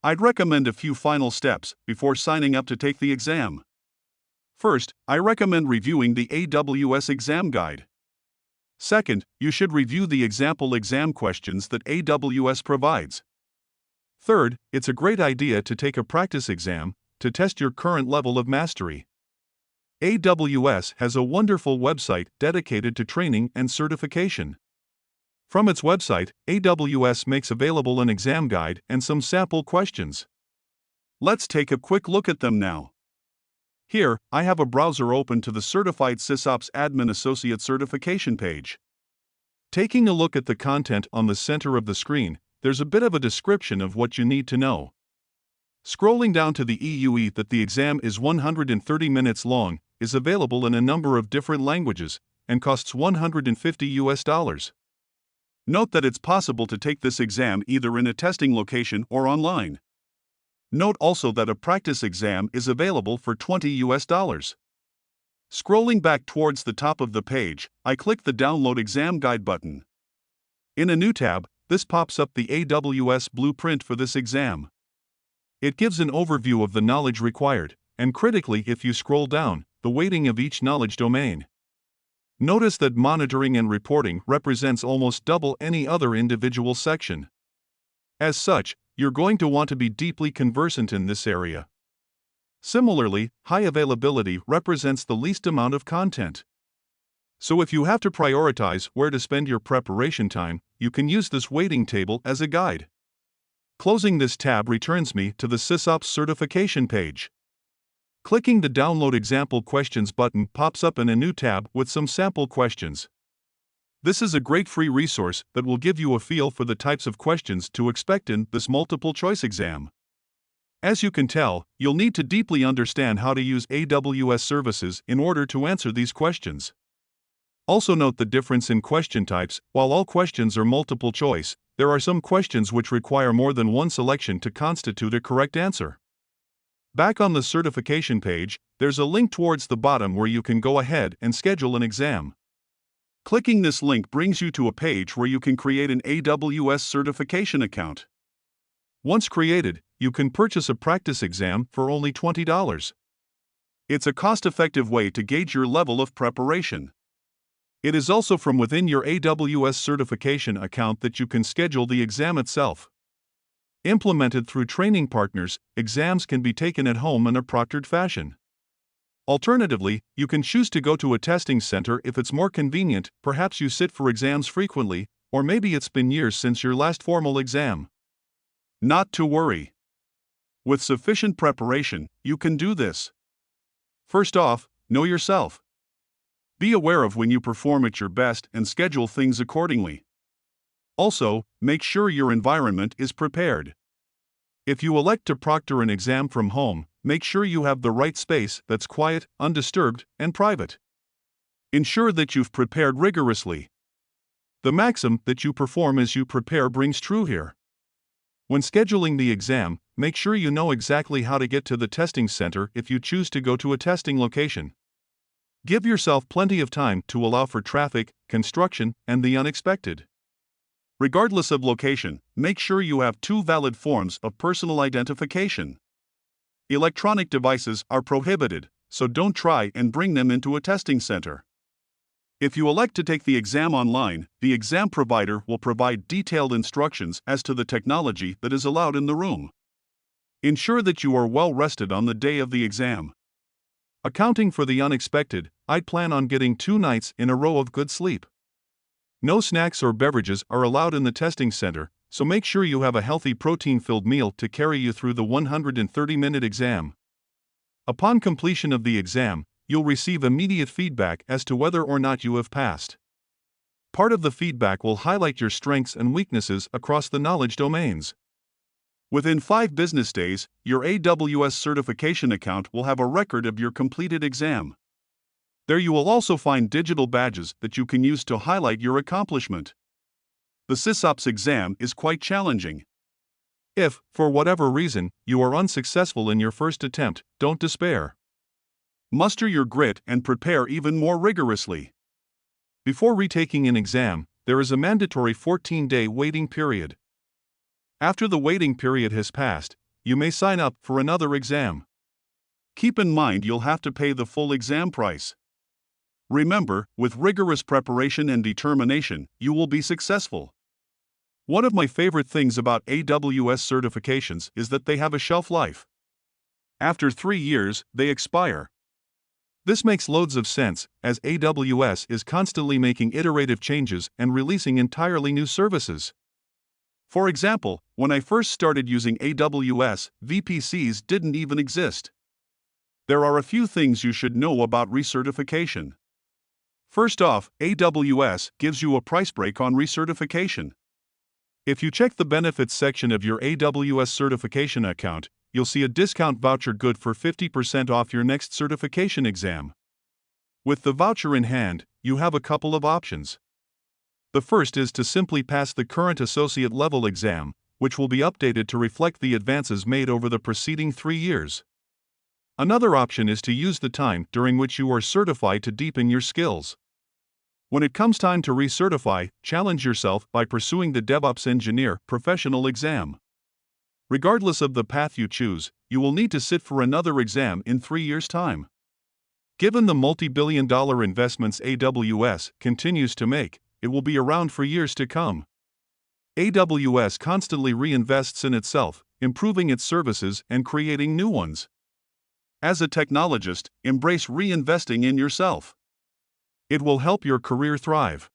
I'd recommend a few final steps before signing up to take the exam. First, I recommend reviewing the AWS exam guide. Second, you should review the example exam questions that AWS provides. Third, it's a great idea to take a practice exam to test your current level of mastery. AWS has a wonderful website dedicated to training and certification. From its website, AWS makes available an exam guide and some sample questions. Let's take a quick look at them now. Here, I have a browser open to the Certified SysOps Admin Associate certification page. Taking a look at the content on the center of the screen, there's a bit of a description of what you need to know. Scrolling down to the EUE that the exam is 130 minutes long, is available in a number of different languages, and costs $150. Note that it's possible to take this exam either in a testing location or online. Note also that a practice exam is available for $20. Scrolling back towards the top of the page, I click the Download Exam Guide button. In a new tab, this pops up the AWS blueprint for this exam. It gives an overview of the knowledge required, and critically, if you scroll down, the weighting of each knowledge domain. Notice that monitoring and reporting represents almost double any other individual section. As such, you're going to want to be deeply conversant in this area. Similarly, high availability represents the least amount of content. So if you have to prioritize where to spend your preparation time, you can use this weighting table as a guide. Closing this tab returns me to the SysOps certification page. Clicking the Download Example Questions button pops up in a new tab with some sample questions. This is a great free resource that will give you a feel for the types of questions to expect in this multiple-choice exam. As you can tell, you'll need to deeply understand how to use AWS services in order to answer these questions. Also note the difference in question types. While all questions are multiple choice, there are some questions which require more than one selection to constitute a correct answer. Back on the certification page, there's a link towards the bottom where you can go ahead and schedule an exam. Clicking this link brings you to a page where you can create an AWS certification account. Once created, you can purchase a practice exam for only $20. It's a cost-effective way to gauge your level of preparation. It is also from within your AWS certification account that you can schedule the exam itself. Implemented through training partners, exams can be taken at home in a proctored fashion. Alternatively, you can choose to go to a testing center if it's more convenient. Perhaps you sit for exams frequently, or maybe it's been years since your last formal exam. Not to worry. With sufficient preparation, you can do this. First off, know yourself. Be aware of when you perform at your best and schedule things accordingly. Also, make sure your environment is prepared. If you elect to proctor an exam from home, make sure you have the right space that's quiet, undisturbed, and private. Ensure that you've prepared rigorously. The maxim that you perform as you prepare brings true here. When scheduling the exam, make sure you know exactly how to get to the testing center if you choose to go to a testing location. Give yourself plenty of time to allow for traffic, construction, and the unexpected. Regardless of location, make sure you have 2 valid forms of personal identification. Electronic devices are prohibited, so don't try and bring them into a testing center. If you elect to take the exam online, the exam provider will provide detailed instructions as to the technology that is allowed in the room. Ensure that you are well rested on the day of the exam. Accounting for the unexpected, I'd plan on getting 2 nights in a row of good sleep. No snacks or beverages are allowed in the testing center, so make sure you have a healthy protein-filled meal to carry you through the 130-minute exam. Upon completion of the exam, you'll receive immediate feedback as to whether or not you have passed. Part of the feedback will highlight your strengths and weaknesses across the knowledge domains. Within 5 business days, your AWS certification account will have a record of your completed exam. There you will also find digital badges that you can use to highlight your accomplishment. The SysOps exam is quite challenging. If, for whatever reason, you are unsuccessful in your first attempt, don't despair. Muster your grit and prepare even more rigorously. Before retaking an exam, there is a mandatory 14-day waiting period. After the waiting period has passed, you may sign up for another exam. Keep in mind you'll have to pay the full exam price. Remember, with rigorous preparation and determination, you will be successful. One of my favorite things about AWS certifications is that they have a shelf life. After 3 years, they expire. This makes loads of sense, as AWS is constantly making iterative changes and releasing entirely new services. For example, when I first started using AWS, VPCs didn't even exist. There are a few things you should know about recertification. First off, AWS gives you a price break on recertification. If you check the benefits section of your AWS certification account, you'll see a discount voucher good for 50% off your next certification exam. With the voucher in hand, you have a couple of options. The first is to simply pass the current associate level exam, which will be updated to reflect the advances made over the preceding 3 years. Another option is to use the time during which you are certified to deepen your skills. When it comes time to recertify, challenge yourself by pursuing the DevOps Engineer Professional exam. Regardless of the path you choose, you will need to sit for another exam in 3 years' time. Given the multi-billion-dollar investments AWS continues to make, it will be around for years to come. AWS constantly reinvests in itself, improving its services and creating new ones. As a technologist, embrace reinvesting in yourself. It will help your career thrive.